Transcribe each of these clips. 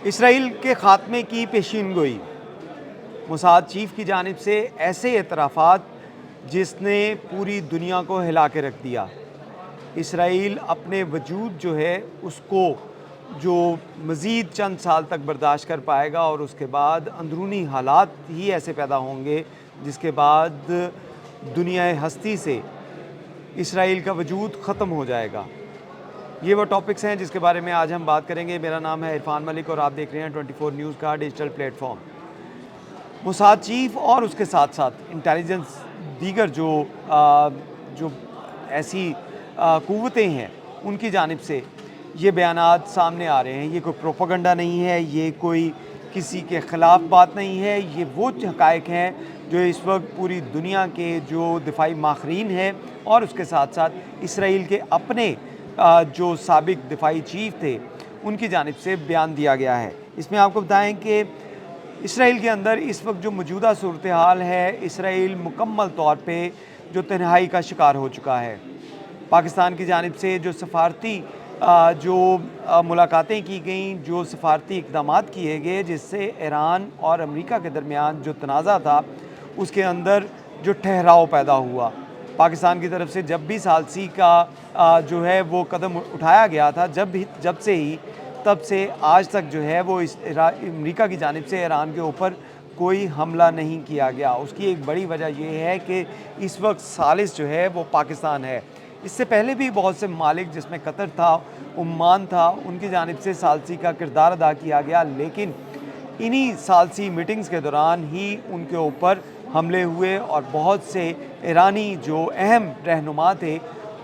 اسرائیل کے خاتمے کی پیشین گوئی، موساد چیف کی جانب سے ایسے اعترافات جس نے پوری دنیا کو ہلا کے رکھ دیا۔ اسرائیل اپنے وجود جو ہے اس کو جو مزید چند سال تک برداشت کر پائے گا، اور اس کے بعد اندرونی حالات ہی ایسے پیدا ہوں گے جس کے بعد دنیا ہستی سے اسرائیل کا وجود ختم ہو جائے گا۔ یہ وہ ٹاپکس ہیں جس کے بارے میں آج ہم بات کریں گے۔ میرا نام ہے عرفان ملک اور آپ دیکھ رہے ہیں 24 نیوز کا digital plate form. Mossad chief اور اس کے ساتھ ساتھ انٹیلیجنس دیگر جو ایسی قوتیں ہیں ان کی جانب سے یہ بیانات سامنے آ رہے ہیں۔ یہ کوئی پروپیگنڈا نہیں ہے، یہ کوئی کسی کے خلاف بات نہیں ہے، یہ وہ حقائق ہیں جو اس وقت پوری دنیا کے جو دفاعی ماہرین ہیں اور اس کے ساتھ ساتھ اسرائیل کے اپنے جو سابق دفاعی چیف تھے ان کی جانب سے بیان دیا گیا ہے۔ اس میں آپ کو بتائیں کہ اسرائیل کے اندر اس وقت جو موجودہ صورتحال ہے، اسرائیل مکمل طور پہ جو تنہائی کا شکار ہو چکا ہے۔ پاکستان کی جانب سے جو سفارتی جو ملاقاتیں کی گئیں، جو سفارتی اقدامات کیے گئے، جس سے ایران اور امریکہ کے درمیان جو تنازع تھا اس کے اندر جو ٹھہراؤ پیدا ہوا۔ پاکستان کی طرف سے جب بھی ثالثی کا جو ہے وہ قدم اٹھایا گیا تھا، تب سے آج تک جو ہے وہ امریکہ کی جانب سے ایران کے اوپر کوئی حملہ نہیں کیا گیا۔ اس کی ایک بڑی وجہ یہ ہے کہ اس وقت ثالث جو ہے وہ پاکستان ہے۔ اس سے پہلے بھی بہت سے ممالک جس میں قطر تھا، عمان تھا، ان کی جانب سے ثالثی کا کردار ادا کیا گیا، لیکن انہی ثالثی میٹنگز کے دوران ہی ان کے اوپر حملے ہوئے اور بہت سے ایرانی جو اہم رہنما تھے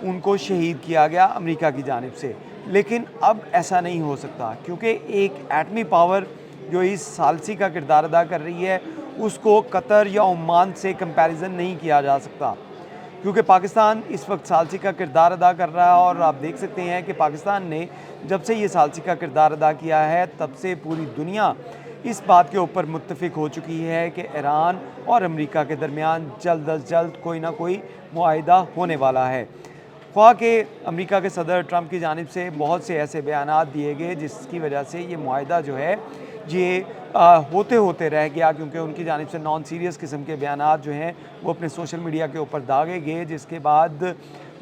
ان کو شہید کیا گیا امریکہ کی جانب سے۔ لیکن اب ایسا نہیں ہو سکتا، کیونکہ ایک ایٹمی پاور جو اس ثالثی کا کردار ادا کر رہی ہے اس کو قطر یا عمان سے کمپیریزن نہیں کیا جا سکتا، کیونکہ پاکستان اس وقت ثالثی کا کردار ادا کر رہا ہے۔ اور آپ دیکھ سکتے ہیں کہ پاکستان نے جب سے یہ ثالثی کا کردار ادا کیا ہے تب سے پوری دنیا اس بات کے اوپر متفق ہو چکی ہے کہ ایران اور امریکہ کے درمیان جلد از جلد کوئی نہ کوئی معاہدہ ہونے والا ہے۔ خواہ کہ امریکہ کے صدر ٹرمپ کی جانب سے بہت سے ایسے بیانات دیے گئے جس کی وجہ سے یہ معاہدہ جو ہے یہ ہوتے رہ گیا، کیونکہ ان کی جانب سے نان سیریس قسم کے بیانات جو ہیں وہ اپنے سوشل میڈیا کے اوپر داغے گئے، جس کے بعد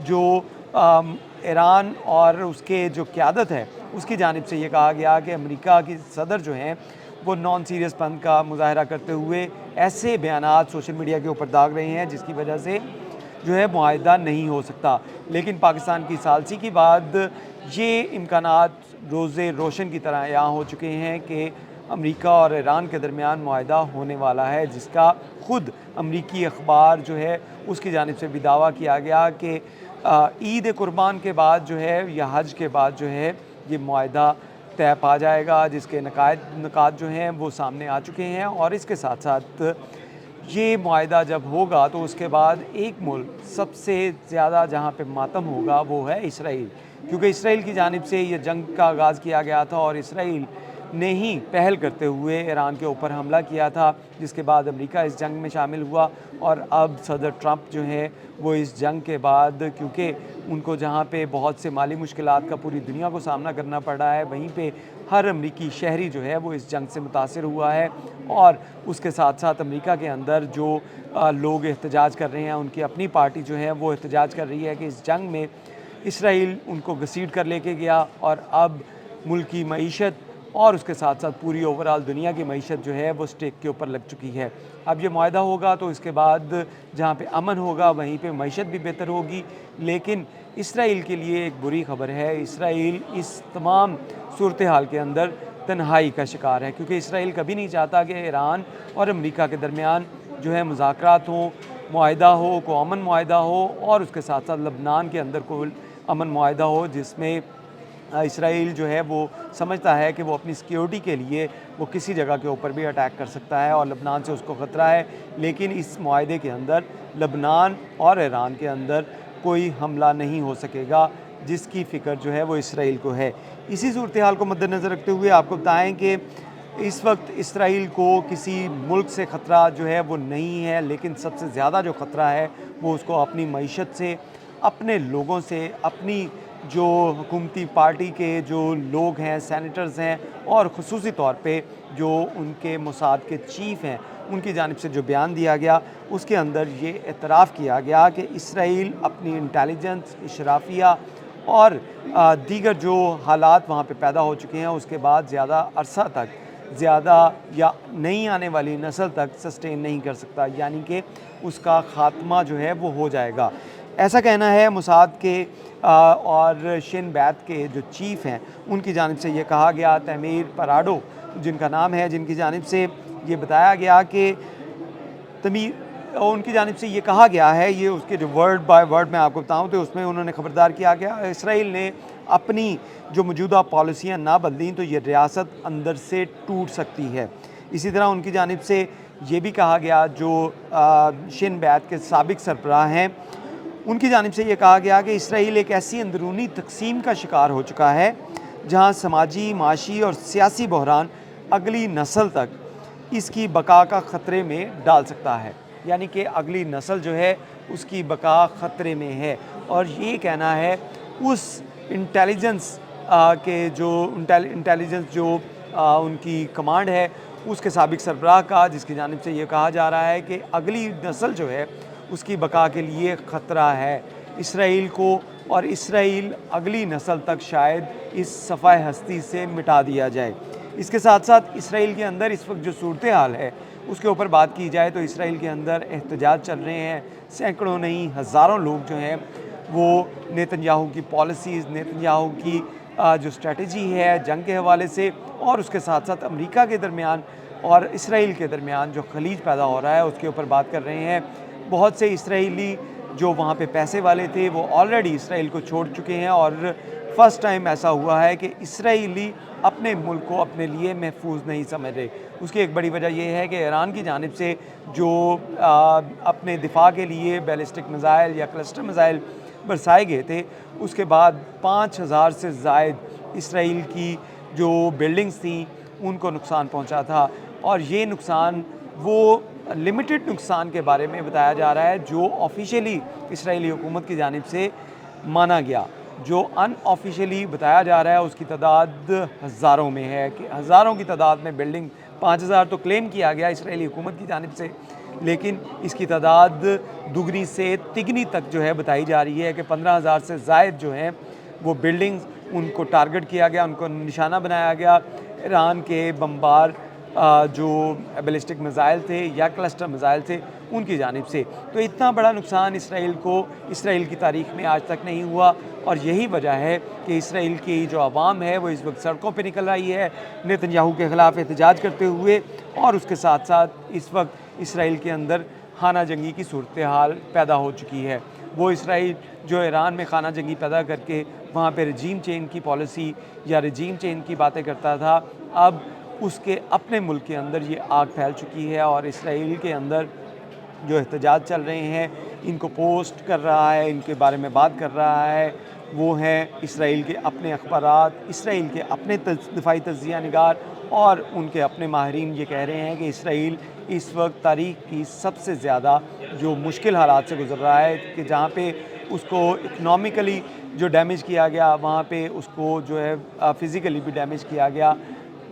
جو ایران اور اس کے جو قیادت ہے اس کی جانب سے یہ کہا گیا کہ امریکہ کی صدر جو ہیں وہ نان سیریس پن کا مظاہرہ کرتے ہوئے ایسے بیانات سوشل میڈیا کے اوپر داغ رہے ہیں جس کی وجہ سے جو ہے معاہدہ نہیں ہو سکتا۔ لیکن پاکستان کی ثالثی کے بعد یہ امکانات روزے روشن کی طرح یہاں ہو چکے ہیں کہ امریکہ اور ایران کے درمیان معاہدہ ہونے والا ہے، جس کا خود امریکی اخبار جو ہے اس کی جانب سے بھی دعویٰ کیا گیا کہ عید قربان کے بعد جو ہے یا حج کے بعد جو ہے یہ معاہدہ طے پا جائے گا، جس کے نکات جو ہیں وہ سامنے آ چکے ہیں۔ اور اس کے ساتھ ساتھ یہ معاہدہ جب ہوگا تو اس کے بعد ایک ملک سب سے زیادہ جہاں پہ ماتم ہوگا وہ ہے اسرائیل، کیونکہ اسرائیل کی جانب سے یہ جنگ کا آغاز کیا گیا تھا اور اسرائیل نے ہی پہل کرتے ہوئے ایران کے اوپر حملہ کیا تھا، جس کے بعد امریکہ اس جنگ میں شامل ہوا۔ اور اب صدر ٹرمپ جو ہیں وہ اس جنگ کے بعد، کیونکہ ان کو جہاں پہ بہت سے مالی مشکلات کا پوری دنیا کو سامنا کرنا پڑ رہا ہے، وہیں پہ ہر امریکی شہری جو ہے وہ اس جنگ سے متاثر ہوا ہے۔ اور اس کے ساتھ ساتھ امریکہ کے اندر جو لوگ احتجاج کر رہے ہیں، ان کی اپنی پارٹی جو ہے وہ احتجاج کر رہی ہے کہ اس جنگ میں اسرائیل ان کو گھسیٹ کر لے کے گیا، اور اب ملک کی معیشت اور اس کے ساتھ ساتھ پوری اوورال دنیا کی معیشت جو ہے وہ سٹیک کے اوپر لگ چکی ہے۔ اب یہ معاہدہ ہوگا تو اس کے بعد جہاں پہ امن ہوگا وہیں پہ معیشت بھی بہتر ہوگی، لیکن اسرائیل کے لیے ایک بری خبر ہے۔ اسرائیل اس تمام صورتحال کے اندر تنہائی کا شکار ہے، کیونکہ اسرائیل کبھی نہیں چاہتا کہ ایران اور امریکہ کے درمیان جو ہے مذاکرات ہوں، معاہدہ ہو، کوئی امن معاہدہ ہو، اور اس کے ساتھ ساتھ لبنان کے اندر کوئی امن معاہدہ ہو جس میں اسرائیل جو ہے وہ سمجھتا ہے کہ وہ اپنی سیکیورٹی کے لیے وہ کسی جگہ کے اوپر بھی اٹیک کر سکتا ہے اور لبنان سے اس کو خطرہ ہے، لیکن اس معاہدے کے اندر لبنان اور ایران کے اندر کوئی حملہ نہیں ہو سکے گا، جس کی فکر جو ہے وہ اسرائیل کو ہے۔ اسی صورتحال کو مد نظر رکھتے ہوئے آپ کو بتائیں کہ اس وقت اسرائیل کو کسی ملک سے خطرہ جو ہے وہ نہیں ہے، لیکن سب سے زیادہ جو خطرہ ہے وہ اس کو اپنی معیشت سے، اپنے لوگوں سے، اپنی جو حکومتی پارٹی کے جو لوگ ہیں، سینیٹرز ہیں، اور خصوصی طور پہ جو ان کے موساد کے چیف ہیں، ان کی جانب سے جو بیان دیا گیا اس کے اندر یہ اعتراف کیا گیا کہ اسرائیل اپنی انٹیلیجنس، اشرافیہ اور دیگر جو حالات وہاں پہ پیدا ہو چکے ہیں اس کے بعد زیادہ عرصہ تک، زیادہ یا نہیں آنے والی نسل تک سسٹین نہیں کر سکتا، یعنی کہ اس کا خاتمہ جو ہے وہ ہو جائے گا۔ ایسا کہنا ہے موساد کے اور شن بیت کے جو چیف ہیں ان کی جانب سے یہ کہا گیا، تیمیر پراڈو جن کا نام ہے، جن کی جانب سے یہ بتایا گیا کہ ان کی جانب سے یہ کہا گیا ہے، یہ اس کے جو ورڈ بائی ورڈ میں آپ کو بتاؤں تو اس میں انہوں نے خبردار کیا گیا اسرائیل نے اپنی جو موجودہ پالیسیاں نہ بدلیں تو یہ ریاست اندر سے ٹوٹ سکتی ہے۔ اسی طرح ان کی جانب سے یہ بھی کہا گیا، جو شن بیت کے سابق سربراہ ہیں ان کی جانب سے یہ کہا گیا کہ اسرائیل ایک ایسی اندرونی تقسیم کا شکار ہو چکا ہے جہاں سماجی، معاشی اور سیاسی بحران اگلی نسل تک اس کی بقا کا خطرے میں ڈال سکتا ہے، یعنی کہ اگلی نسل جو ہے اس کی بقا خطرے میں ہے۔ اور یہ کہنا ہے اس انٹیلیجنس کے جو ان کی کمانڈ ہے اس کے سابق سربراہ کا، جس کی جانب سے یہ کہا جا رہا ہے کہ اگلی نسل جو ہے اس کی بقا کے لیے خطرہ ہے اسرائیل کو، اور اسرائیل اگلی نسل تک شاید اس صفحہ ہستی سے مٹا دیا جائے۔ اس کے ساتھ ساتھ اسرائیل کے اندر اس وقت جو صورتحال ہے اس کے اوپر بات کی جائے تو اسرائیل کے اندر احتجاج چل رہے ہیں، سینکڑوں نہیں ہزاروں لوگ جو ہیں وہ نیتن یاہو کی پالیسیز، نیتن یاہو کی جو اسٹریٹجی ہے جنگ کے حوالے سے، اور اس کے ساتھ ساتھ امریکہ کے درمیان اور اسرائیل کے درمیان جو خلیج پیدا ہو رہا ہے اس کے اوپر بات کر رہے ہیں۔ بہت سے اسرائیلی جو وہاں پہ پیسے والے تھے وہ آلریڈی اسرائیل کو چھوڑ چکے ہیں، اور فرسٹ ٹائم ایسا ہوا ہے کہ اسرائیلی اپنے ملک کو اپنے لیے محفوظ نہیں سمجھ رہے۔ اس کی ایک بڑی وجہ یہ ہے کہ ایران کی جانب سے جو اپنے دفاع کے لیے بیلسٹک میزائل یا کلسٹر میزائل برسائے گئے تھے، اس کے بعد 5000 سے زائد اسرائیل کی جو بلڈنگز تھیں ان کو نقصان پہنچا تھا، اور یہ نقصان وہ لمیٹڈ نقصان کے بارے میں بتایا جا رہا ہے جو آفیشیلی اسرائیلی حکومت کی جانب سے مانا گیا۔ جو ان آفیشیلی بتایا جا رہا ہے اس کی تعداد ہزاروں میں ہے، کہ ہزاروں کی تعداد میں بلڈنگ، 5000 تو کلیم کیا گیا اسرائیلی حکومت کی جانب سے، لیکن اس کی تعداد دگنی سے تگنی تک جو ہے بتائی جا رہی ہے کہ 15000 سے زائد جو ہیں وہ بلڈنگز ان کو ٹارگٹ کیا گیا، ان کو نشانہ بنایا گیا ایران کے بمبار جو بیلسٹک میزائل تھے یا کلسٹر میزائل تھے ان کی جانب سے۔ تو اتنا بڑا نقصان اسرائیل کی تاریخ میں آج تک نہیں ہوا، اور یہی وجہ ہے کہ اسرائیل کی جو عوام ہے وہ اس وقت سڑکوں پہ نکل آئی ہے نیتن یاہو کے خلاف احتجاج کرتے ہوئے، اور اس کے ساتھ ساتھ اس وقت اسرائیل کے اندر خانہ جنگی کی صورتحال پیدا ہو چکی ہے۔ وہ اسرائیل جو ایران میں خانہ جنگی پیدا کر کے وہاں پہ رجیم چینج کی پالیسی یا رجیم چینج کی باتیں کرتا تھا، اب اس کے اپنے ملک کے اندر یہ آگ پھیل چکی ہے، اور اسرائیل کے اندر جو احتجاج چل رہے ہیں ان کو پوسٹ کر رہا ہے، ان کے بارے میں بات کر رہا ہے، وہ ہیں اسرائیل کے اپنے اخبارات، اسرائیل کے اپنے دفاعی تجزیہ نگار، اور ان کے اپنے ماہرین یہ کہہ رہے ہیں کہ اسرائیل اس وقت تاریخ کی سب سے زیادہ جو مشکل حالات سے گزر رہا ہے، کہ جہاں پہ اس کو اکنامکلی جو ڈیمیج کیا گیا، وہاں پہ اس کو جو ہے فزیکلی بھی ڈیمیج کیا گیا،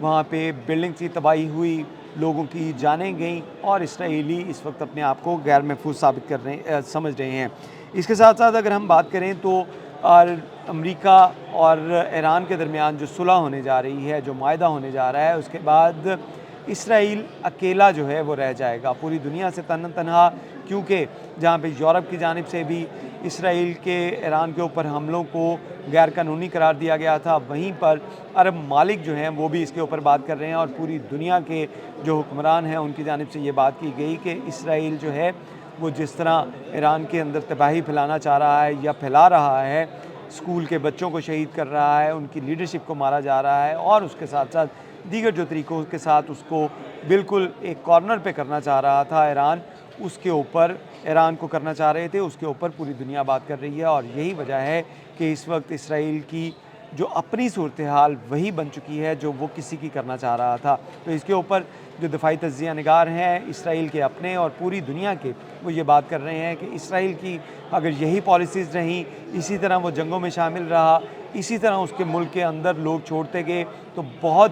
وہاں پہ بلڈنگ کی تباہی ہوئی، لوگوں کی جانیں گئیں، اور اسرائیلی اس وقت اپنے آپ کو غیر محفوظ سمجھ رہے ہیں۔ اس کے ساتھ ساتھ اگر ہم بات کریں تو امریکہ اور ایران کے درمیان جو صلح ہونے جا رہی ہے، جو معاہدہ ہونے جا رہا ہے، اس کے بعد اسرائیل اکیلا جو ہے وہ رہ جائے گا پوری دنیا سے تنہا، کیونکہ جہاں پہ یورپ کی جانب سے بھی اسرائیل کے ایران کے اوپر حملوں کو غیر قانونی قرار دیا گیا تھا، وہیں پر عرب ممالک جو ہیں وہ بھی اس کے اوپر بات کر رہے ہیں، اور پوری دنیا کے جو حکمران ہیں ان کی جانب سے یہ بات کی گئی کہ اسرائیل جو ہے وہ جس طرح ایران کے اندر تباہی پھیلانا چاہ رہا ہے یا پھیلا رہا ہے، اسکول کے بچوں کو شہید کر رہا ہے، ان کی لیڈرشپ کو مارا جا رہا ہے، اور اس کے ساتھ ساتھ دیگر جو طریقوں کے ساتھ اس کو بالکل ایک کارنر پہ کرنا چاہ رہا تھا ایران، اس کے اوپر ایران کو کرنا چاہ رہے تھے، اس کے اوپر پوری دنیا بات کر رہی ہے۔ اور یہی وجہ ہے کہ اس وقت اسرائیل کی جو اپنی صورتحال وہی بن چکی ہے جو وہ کسی کی کرنا چاہ رہا تھا۔ تو اس کے اوپر جو دفاعی تجزیہ نگار ہیں اسرائیل کے اپنے اور پوری دنیا کے، وہ یہ بات کر رہے ہیں کہ اسرائیل کی اگر یہی پالیسیز رہیں، اسی طرح وہ جنگوں میں شامل رہا، اسی طرح اس کے ملک کے اندر لوگ چھوڑتے گئے، تو بہت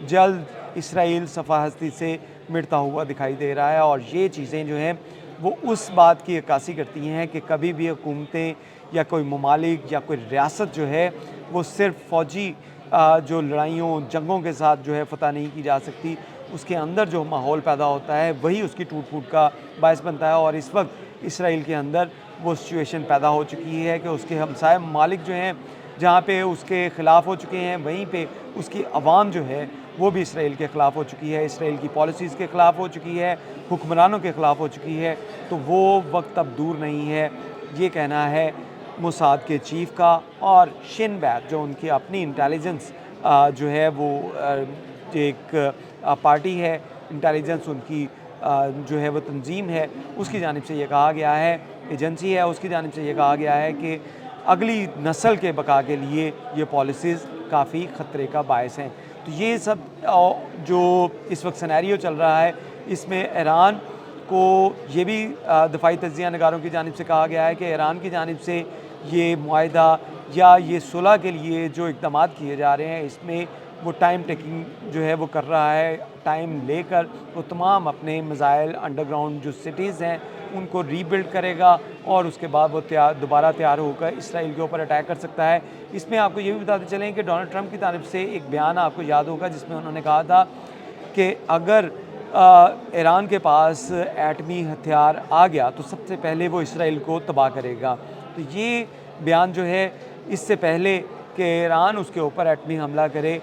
جلد اسرائیل صفحہ ہستی سے مٹتا ہوا دکھائی دے رہا ہے۔ اور یہ چیزیں جو ہیں وہ اس بات کی عکاسی کرتی ہیں کہ کبھی بھی حکومتیں یا کوئی ممالک یا کوئی ریاست جو ہے وہ صرف فوجی جو لڑائیوں جنگوں کے ساتھ جو ہے فتح نہیں کی جا سکتی، اس کے اندر جو ماحول پیدا ہوتا ہے وہی اس کی ٹوٹ پھوٹ کا باعث بنتا ہے۔ اور اس وقت اسرائیل کے اندر وہ سچویشن پیدا ہو چکی ہے کہ اس کے ہمسائے ممالک جو ہیں جہاں پہ اس کے خلاف ہو چکے ہیں، وہیں پہ اس کی عوام جو ہے وہ بھی اسرائیل کے خلاف ہو چکی ہے، اسرائیل کی پالیسیز کے خلاف ہو چکی ہے، حکمرانوں کے خلاف ہو چکی ہے۔ تو وہ وقت اب دور نہیں ہے، یہ کہنا ہے موساد کے چیف کا۔ اور شن بیت جو ان کی اپنی انٹیلیجنس جو ہے وہ ایک پارٹی ہے، انٹیلیجنس ان کی جو ہے وہ تنظیم ہے، اس کی جانب سے یہ کہا گیا ہے، ایجنسی ہے اس کی جانب سے یہ کہا گیا ہے کہ اگلی نسل کے بقا کے لیے یہ پالیسیز کافی خطرے کا باعث ہیں۔ تو یہ سب جو اس وقت سینیریو چل رہا ہے، اس میں ایران کو یہ بھی دفاعی تجزیہ نگاروں کی جانب سے کہا گیا ہے کہ ایران کی جانب سے یہ معاہدہ یا یہ صلح کے لیے جو اقدامات کیے جا رہے ہیں، اس میں وہ ٹائم ٹیکنگ جو ہے وہ کر رہا ہے، ٹائم لے کر وہ تمام اپنے میزائل انڈر گراؤنڈ جو سٹیز ہیں ان کو ری بلڈ کرے گا، اور اس کے بعد وہ دوبارہ تیار ہو کر اسرائیل کے اوپر اٹیک کر سکتا ہے۔ اس میں آپ کو یہ بھی بتاتے چلیں کہ ڈونلڈ ٹرمپ کی طرف سے ایک بیان آپ کو یاد ہوگا جس میں انہوں نے کہا تھا کہ اگر ایران کے پاس ایٹمی ہتھیار آ گیا تو سب سے پہلے وہ اسرائیل کو تباہ کرے گا۔ تو یہ بیان جو ہے اس سے پہلے کہ ایران اس کے اوپر ایٹمی حملہ کرے،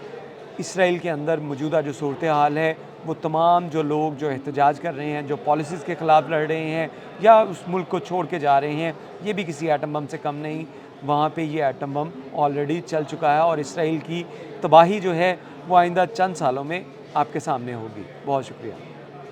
اسرائیل کے اندر موجودہ جو صورتحال ہے وہ تمام جو لوگ جو احتجاج کر رہے ہیں، جو پالیسیز کے خلاف لڑ رہے ہیں یا اس ملک کو چھوڑ کے جا رہے ہیں، یہ بھی کسی ایٹم بم سے کم نہیں۔ وہاں پہ یہ ایٹم بم آلریڈی چل چکا ہے اور اسرائیل کی تباہی جو ہے وہ آئندہ چند سالوں میں آپ کے سامنے ہوگی۔ بہت شکریہ۔